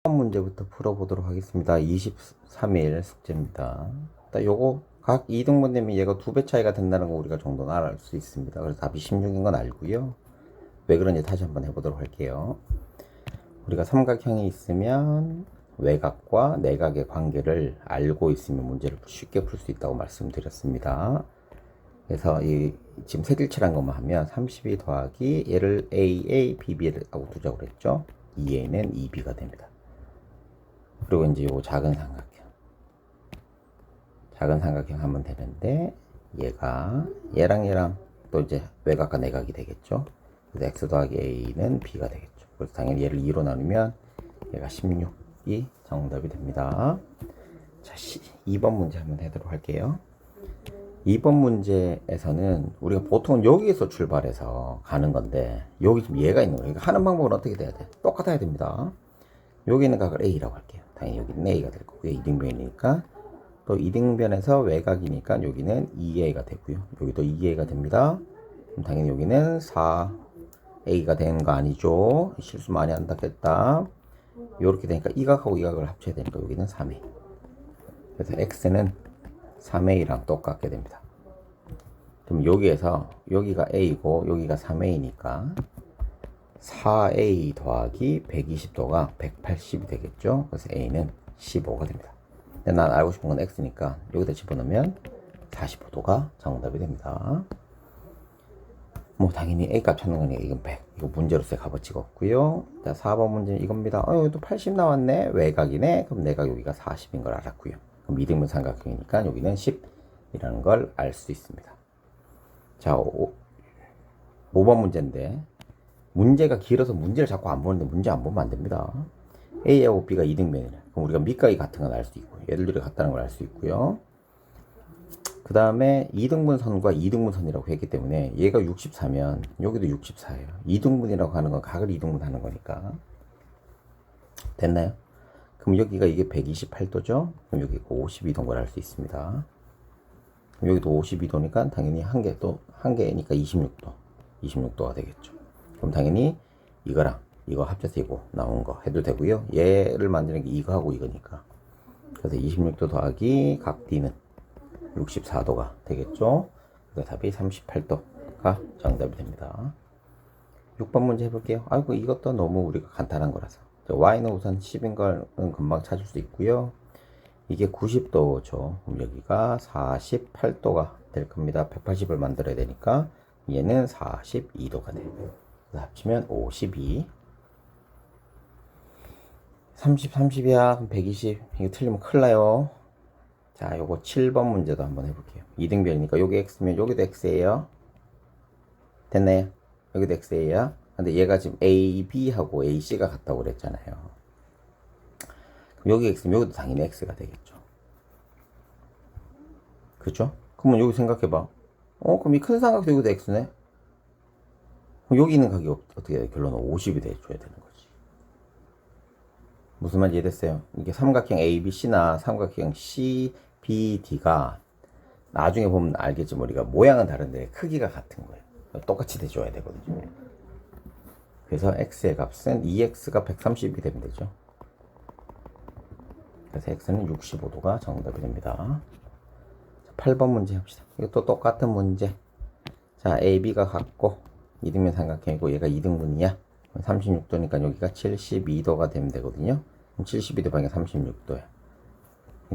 문제부터 풀어보도록 하겠습니다. 23일 숙제입니다. 요거 각 2등분 되면 얘가 2배 차이가 된다는 거 우리가 정도는 알 수 있습니다. 그래서 답이 16인 건 알고요. 왜 그런지 다시 한번 해보도록 할게요. 우리가 삼각형이 있으면 외곽과 내각의 관계를 알고 있으면 문제를 쉽게 풀 수 있다고 말씀드렸습니다. 그래서 지금 색일치란 것만 하면 32 더하기 얘를 AA, BB라고 두자고 그랬죠. 2A는 2B가 됩니다. 그리고 이제 요 작은 삼각형 하면 되는데 얘랑 또 이제 외곽과 내각이 되겠죠. 그래서 x 더하기 a는 b가 되겠죠. 그래서 당연히 얘를 2로 나누면 얘가 16이 정답이 됩니다. 자, 2번 문제 한번 해보도록 할게요. 2번 문제에서는 우리가 보통 여기에서 출발해서 가는 건데 여기 지금 얘가 있는 거예요. 하는 방법은 어떻게 돼야 돼? 똑같아야 됩니다. 여기 있는 각을 a라고 할게요. 당연히 여기는 a가 될 거고요. 2등변이니까 또 2등변에서 외곽이니까 여기는 2a가 되고요. 여기도 2a가 됩니다. 그럼 당연히 여기는 4a가 되는 거 아니죠? 실수 많이 한다겠다. 이렇게 되니까 이 각하고 이 각을 합쳐야 되니까 여기는 3a. 그래서 x는 3a랑 똑같게 됩니다. 그럼 여기에서 여기가 a고 여기가 3a니까 4a 더하기 120도가 180이 되겠죠. 그래서 a는 15가 됩니다. 근데 난 알고 싶은 건 x니까 여기다 집어넣으면 45도가 정답이 됩니다. 뭐 당연히 a 값 찾는 거니까 이건 100. 이거 문제로서의 값어치가 없고요. 자, 4번 문제는 이겁니다. 여기도 80 나왔네. 외곽이네. 그럼 내가 여기가 40인 걸 알았고요. 그럼 이등분 삼각형이니까 여기는 10이라는 걸 알 수 있습니다. 자, 5번 문제인데 문제가 길어서 문제를 자꾸 안 보는데 문제 안 보면 안 됩니다. A하고 B가 2등변이래. 그럼 우리가 밑각이 같은 건 알 수 있고 얘들이 같다는 걸 알 수 있고요. 그 다음에 2등분 선과 2등분 선이라고 했기 때문에 얘가 64면 여기도 64예요. 2등분이라고 하는 건 각을 2등분 하는 거니까. 됐나요? 그럼 여기가 이게 128도죠? 그럼 여기가 52도인 걸 알 수 있습니다. 그럼 여기도 52도니까 당연히 한 개니까 26도. 26도가 되겠죠. 그럼 당연히 이거랑 이거 합쳐서 이거 나온 거 해도 되고요. 얘를 만드는 게 이거하고 이거니까. 그래서 26도 더하기 각 D는 64도가 되겠죠. 그래서 답이 38도가 정답이 됩니다. 6번 문제 해볼게요. 아이고 이것도 너무 우리가 간단한 거라서. Y는 우선 10인 걸 금방 찾을 수 있고요. 이게 90도죠. 그럼 여기가 48도가 될 겁니다. 180을 만들어야 되니까 얘는 42도가 돼요. 그래서 합치면 52. 30, 30이야. 그럼 120. 이거 틀리면 큰일 나요. 자, 요거 7번 문제도 한번 해볼게요. 2등변이니까 여기 x면 여기도 x예요. 됐나요? 여기도 x예요. 근데 얘가 지금 a, b하고 a, c가 같다고 그랬잖아요. 그럼 여기 x면 여기도 당연히 x가 되겠죠. 그죠? 그러면 여기 생각해봐. 그럼 이 큰 삼각도 여기도 x네? 그럼 여기 있는 각이 어떻게 돼요? 결론은 50이 돼줘야 되는 거지. 무슨 말인지 이해됐어요? 이게 삼각형 ABC나 삼각형 CBD가 나중에 보면 알겠지만 우리가 모양은 다른데 크기가 같은 거예요. 똑같이 돼줘야 되거든요. 그래서 x의 값은 2x가 130이 되면 되죠. 그래서 x는 65도가 정답이 됩니다. 8번 문제 합시다. 이것도 똑같은 문제. 자, AB가 같고 2등변 삼각형이고 얘가 2등분이야. 36도니까 여기가 72도가 되면 되거든요. 그럼 72도 방에 36도야.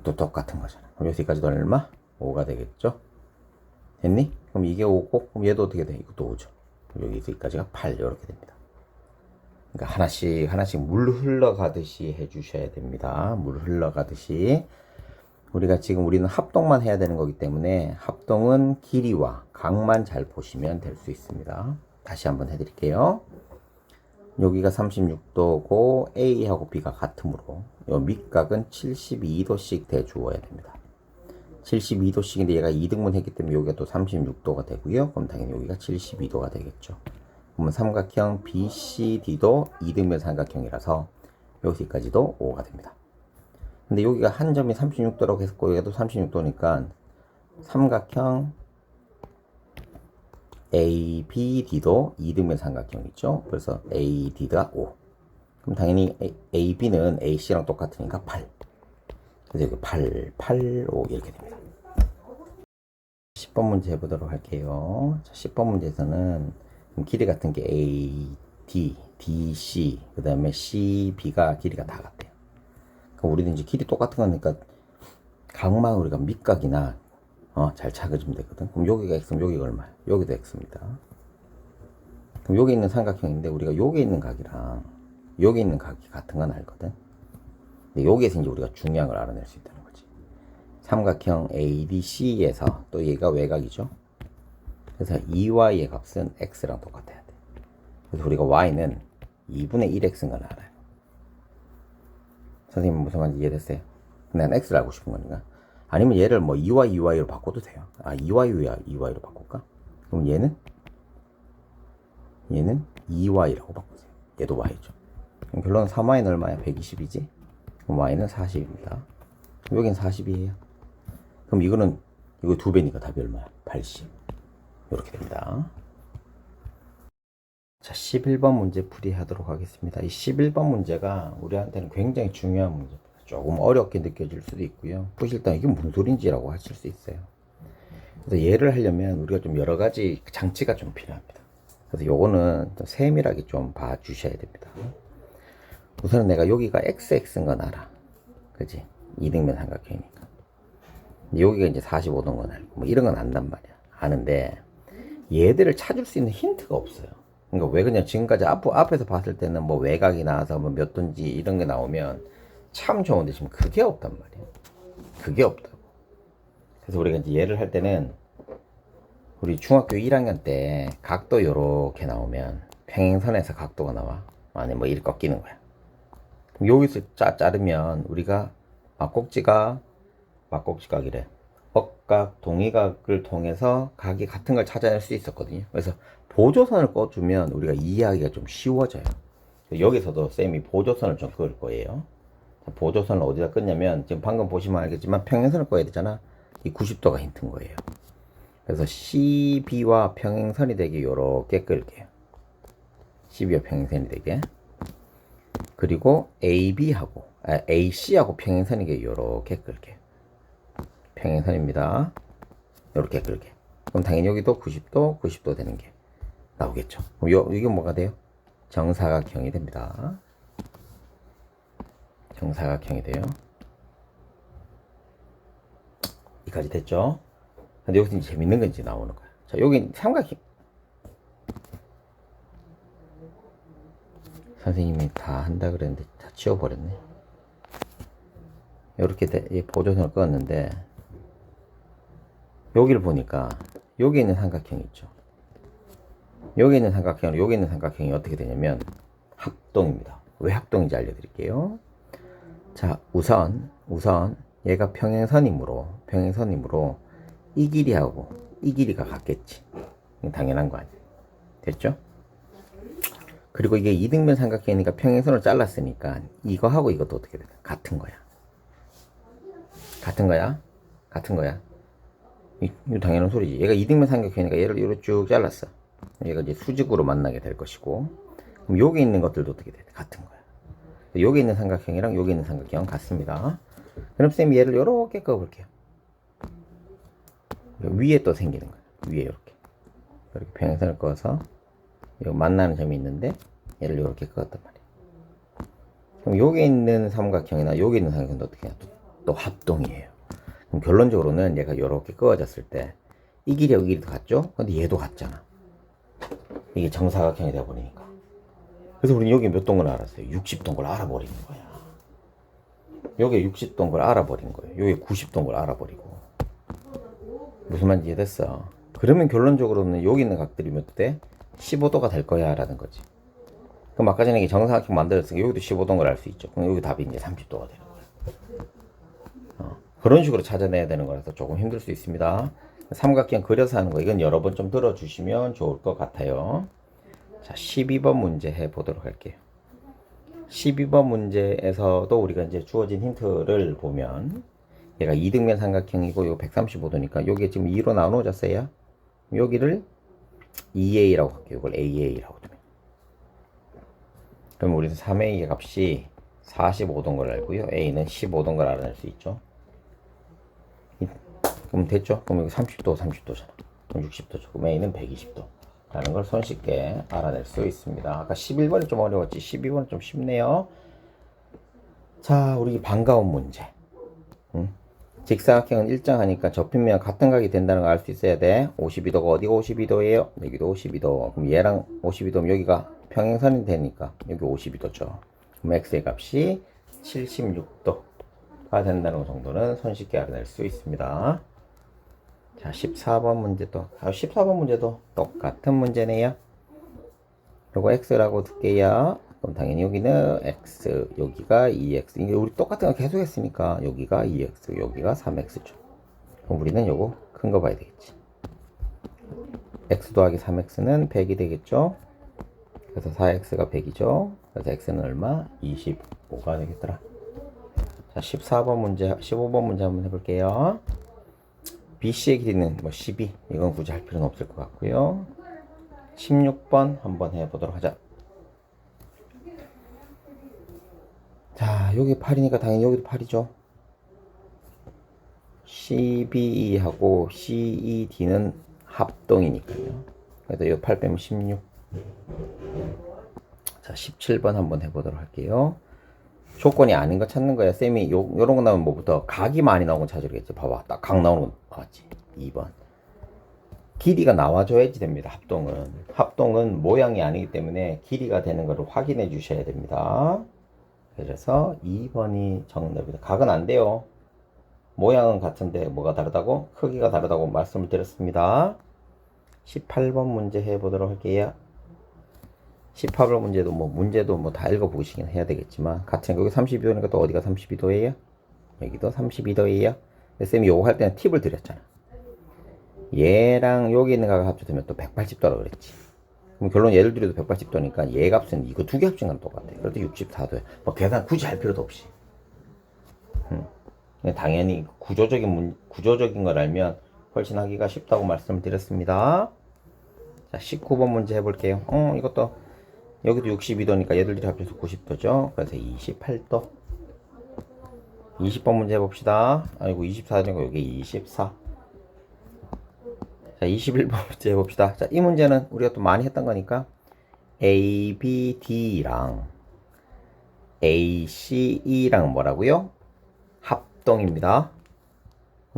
또 똑같은 거잖아. 그럼 여기까지도 얼마? 5가 되겠죠? 됐니? 그럼 이게 5고, 그럼 얘도 어떻게 돼? 이것도 5죠. 여기까지가 8, 이렇게 됩니다. 그러니까 하나씩 물 흘러가듯이 해주셔야 됩니다. 물 흘러가듯이. 우리는 합동만 해야 되는 거기 때문에 합동은 길이와 각만 잘 보시면 될 수 있습니다. 다시 한번 해드릴게요. 여기가 36도고 A하고 B가 같으므로 요 밑각은 72도씩 대주어야 됩니다. 72도씩인데 얘가 2등분 했기 때문에 여기가 또 36도가 되고요. 그럼 당연히 여기가 72도가 되겠죠. 그러면 삼각형 BCD도 2등변 삼각형이라서 여기까지도 5가 됩니다. 근데 여기가 한 점이 36도라고 했고 여기도 36도니까 삼각형 ABD도 2등변 삼각형이죠. 그래서 AD가 5. 그럼 당연히 AB는 AC랑 똑같으니까 8. 그래서 여기 8, 5 이렇게 됩니다. 10번 문제 해보도록 할게요. 자, 10번 문제에서는 길이 같은 게 A, D, D, C, 그 다음에 C, B가 길이가 다 같대요. 그럼 우리도 이제 길이 똑같은 거니까 각만 우리가 밑각이나 잘 찾아주면 되거든. 그럼 여기가 X면 여기가 얼마야? 여기도 X입니다. 그럼 여기 있는 삼각형인데 우리가 여기 있는 각이랑 여기 있는 각이 같은 건 알거든. 근데 여기에서 이제 우리가 중요한 걸 알아낼 수 있다는 거지. 삼각형 ADC에서 또 얘가 외곽이죠. 그래서 2y의 값은 x랑 똑같아야 돼. 그래서 우리가 y는 2분의 1x인 건 알아요. 선생님 무슨 말인지 이해됐어요? 난 x를 알고 싶은 거니까. 아니면 얘를 뭐 2y, 2y로 바꿔도 돼요. 2y, 2y로 바꿀까? 그럼 얘는 2y라고 바꾸세요. 얘도 y죠. 그럼 결론은 3y는 얼마야? 120이지? 그럼 y는 40입니다. 여긴 40이에요. 그럼 이거 2배니까 답이 얼마야? 80. 이렇게 됩니다. 자, 11번 문제 풀이하도록 하겠습니다. 이 11번 문제가 우리한테는 굉장히 중요한 문제입니다. 조금 어렵게 느껴질 수도 있고요. 푸실 때 이게 무슨 소린지라고 하실 수 있어요. 그래서 얘를 하려면 우리가 좀 여러 가지 장치가 좀 필요합니다. 그래서 요거는 좀 세밀하게 좀 봐주셔야 됩니다. 우선은 내가 여기가 XX인 건 알아. 그지? 이등변 삼각형이니까. 여기가 이제 45도인 건 알고, 뭐 이런 건 안단 말이야. 아는데, 얘들을 찾을 수 있는 힌트가 없어요. 그러니까 왜 그냥 지금까지 앞에서 봤을 때는 뭐 외곽이 나와서 뭐 몇 도인지 이런 게 나오면 참 좋은데 지금 그게 없단 말이야. 그게 없다고. 그래서 우리가 이제 얘를 할 때는 우리 중학교 1학년 때 각도 요렇게 나오면 평행선에서 각도가 나와. 아니 뭐 이렇게 꺾이는 거야. 그럼 여기서 자르면 우리가 막꼭지각이래. 억각, 동의각을 통해서 각이 같은 걸 찾아낼 수 있었거든요. 그래서 보조선을 꺼주면 우리가 이해하기가 좀 쉬워져요. 여기서도 쌤이 보조선을 좀 그을 거예요. 보조선을 어디다 끄냐면 지금 방금 보시면 알겠지만 평행선을 꺼야 되잖아. 이 90도가 힌트인 거예요. 그래서 CB와 평행선이 되게 요렇게 끌게요. CB와 평행선이 되게. 그리고 AC하고 평행선이게 요렇게 끌게요. 평행선입니다. 요렇게 끌게. 그럼 당연히 여기도 90도 되는 게 나오겠죠. 그럼 이게 뭐가 돼요? 정사각형이 됩니다. 정사각형이 돼요. 여기까지 됐죠? 근데 여기서 이제 재밌는 건 이제 나오는 거야. 자, 여기 삼각형. 선생님이 다 한다 그랬는데 다 지워버렸네. 이렇게 보조선을 껐는데 여기를 보니까 여기 있는 삼각형이 있죠. 여기 있는 삼각형으로 여기 있는 삼각형이 어떻게 되냐면 합동입니다. 왜 합동인지 알려드릴게요. 자, 우선 얘가 평행선이므로 이 길이하고 이 길이가 같겠지. 당연한 거 아니에요. 됐죠? 그리고 이게 이등변 삼각형이니까 평행선을 잘랐으니까 이거하고 이것도 어떻게 돼? 같은 거야. 같은 거야. 이거 당연한 소리지. 얘가 이등변 삼각형이니까 얘를 이렇게 쭉 잘랐어. 얘가 이제 수직으로 만나게 될 것이고, 그럼 여기 있는 것들도 어떻게 돼? 같은 거야. 여기 있는 삼각형이랑 여기 있는 삼각형은 같습니다. 그럼 쌤이 얘를 이렇게 꺼볼게요. 위에 또 생기는 거야. 위에 이렇게 평행선을 꺼서 여기 만나는 점이 있는데 얘를 이렇게 끄었단 말이야. 그럼 여기 있는 삼각형이나 여기 있는 삼각형도 어떻게 해요? 또 합동이에요. 그럼 결론적으로는 얘가 이렇게 끄어졌을 때 이 길이하고 이 길이도 같죠? 근데 얘도 같잖아. 이게 정사각형이 되어버리니까. 그래서 우리는 여기 몇 동을 알았어요? 60도인 걸 알아버리는 거야. 여기 60도인 걸 알아버린 거예요. 여기 90도인 걸 알아버리고. 무슨 말인지 이해됐어? 그러면 결론적으로는 여기 있는 각들이 몇 대? 15도가 될 거야 라는 거지. 그럼 아까 전에 정사각형 만들었으니까 여기도 15도인 걸 알 수 있죠. 그럼 여기 답이 이제 30도가 되는 거야. 그런 식으로 찾아내야 되는 거라서 조금 힘들 수 있습니다. 삼각형 그려서 하는 거 이건 여러 번 좀 들어주시면 좋을 것 같아요. 자, 12번 문제 해보도록 할게요. 12번 문제에서도 우리가 이제 주어진 힌트를 보면 얘가 이등변 삼각형이고 이거 135도니까 여기 지금 2로 나눠졌어요. 여기를 EA라고 할게요. 이걸 AA라고 좀. 그럼 우리는 3a의 값이 45도인 걸 알고요. a는 15도인 걸 알아낼 수 있죠. 그럼 됐죠? 그럼 여기 30도, 30도잖아. 그럼 60도죠. 그럼 a는 120도. 라는 걸 손쉽게 알아낼 수 있습니다. 아까 11번이 좀 어려웠지. 12번은 좀 쉽네요. 자, 우리 반가운 문제. 직사각형은 일정하니까 접히면 같은 각이 된다는 걸 알 수 있어야 돼. 52도가 어디가 52도예요? 여기도 52도. 그럼 얘랑 52도면 여기가 평행선이 되니까 여기 52도죠. 그럼 x의 값이 76도가 된다는 정도는 손쉽게 알아낼 수 있습니다. 자, 14번 문제도, 14번 문제도 똑같은 문제네요. 요거 x라고 둘게요. 그럼 당연히 여기는 x, 여기가 2x. 이게 우리 똑같은 거 계속 했으니까 여기가 2x, 여기가 3x죠. 그럼 우리는 요거 큰 거 봐야 되겠지. x 더하기 3x는 100이 되겠죠. 그래서 4x가 100이죠. 그래서 x는 얼마? 25가 되겠더라. 자, 14번 문제, 15번 문제 한번 해볼게요. BC의 길이는 뭐 12. 이건 굳이 할 필요는 없을 것 같고요. 16번 한번 해보도록 하자. 자, 여기 8이니까 당연히 여기도 8이죠. CBE하고 CED는 합동이니까요. 그래서 이 8 빼면 16. 자, 17번 한번 해보도록 할게요. 조건이 아닌 거 찾는 거야. 쌤이 요런 거 나오면 뭐부터 각이 많이 나오는 거 찾으겠지. 봐봐. 딱 각 나오는 거 나왔지. 2번. 길이가 나와줘야지 됩니다. 합동은 모양이 아니기 때문에 길이가 되는 것을 확인해 주셔야 됩니다. 그래서 2번이 정답이다. 각은 안 돼요. 모양은 같은데 뭐가 다르다고? 크기가 다르다고 말씀을 드렸습니다. 18번 문제 해보도록 할게요. 18번 문제도 뭐 다 읽어보시긴 해야 되겠지만 같은 여기 32도니까 또 어디가 32도예요? 여기도 32도예요. 쌤이 요거 할 때는 팁을 드렸잖아. 얘랑 여기 있는 각을 합쳐두면 또 180도라 그랬지. 그럼 결론 얘를 들여도 180도니까 얘 값은 이거 두 개 합친 건 똑같아. 그래도 64도야. 뭐 계산 굳이 할 필요도 없이. 당연히 구조적인 걸 알면 훨씬 하기가 쉽다고 말씀을 드렸습니다. 자, 19번 문제 해볼게요. 이것도 여기도 62도니까 얘들끼리 합쳐서 90도죠. 그래서 28도. 20번 문제 해봅시다. 아이고 24도니까 여기 24. 자, 21번 문제 해봅시다. 자, 이 문제는 우리가 또 많이 했던 거니까 A, B, D랑 A, C, E랑 뭐라고요? 합동입니다.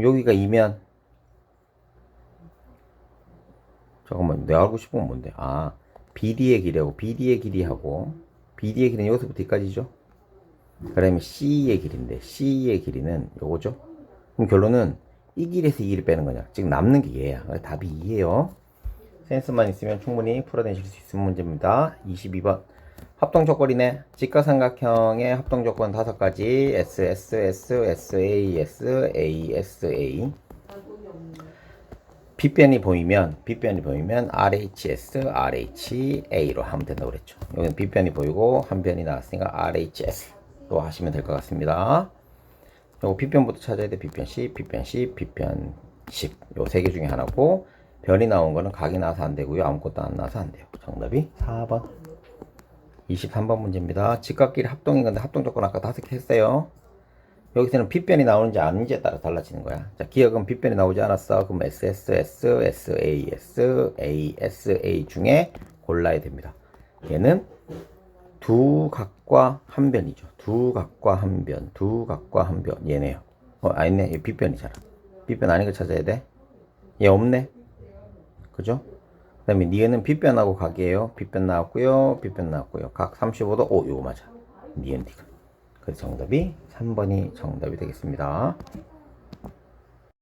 여기가 2면 잠깐만, 내가 알고 싶은 건 뭔데? BD의 길이하고 BD의 길이하고 BD의 길이는 여기서부터 여기까지죠. 그러면 C의 길인데 C의 길이는 요거죠. 그럼 결론은 이 길에서 이 길을 빼는 거냐. 지금 남는 게 얘야. 답이 2예요. 센스만 있으면 충분히 풀어내실 수 있는 문제입니다. 22번. 합동조건이네. 직각삼각형의 합동조건 5가지. S, S, S, S, A, S, A, S, A. 빗변이 보이면 RHS, RHA로 하면 된다고 그랬죠. 여기는 빗변이 보이고 한 변이 나왔으니까 RHS로 하시면 될 것 같습니다. 요거 빗변부터 찾아야 돼. 빗변 10, 빗변 10, 빗변 10. 요 세 개 중에 하나고 변이 나온 거는 각이 나와서 안 되고요. 아무것도 안 나와서 안 돼요. 정답이 4번. 23번 문제입니다. 직각끼리 합동인 건데 합동 조건 아까 5개 했어요. 여기서는 빗변이 나오는지 아닌지에 따라 달라지는 거야. 자, 기억은 빗변이 나오지 않았어. 그럼 SSS, SAS, ASA 중에 골라야 됩니다. 얘는 두 각과 한 변이죠. 두 각과 한 변, 두 각과 한 변. 얘네요. 아니네. 얘 빗변이잖아. 빗변 아닌 거 찾아야 돼. 얘 없네. 그죠? 그 다음에 니은은 빗변하고 각이에요. 빗변 나왔고요. 빗변 나왔고요. 각 35도. 오, 이거 맞아. 니은 니가. 그래서 정답이 3번이 정답이 되겠습니다.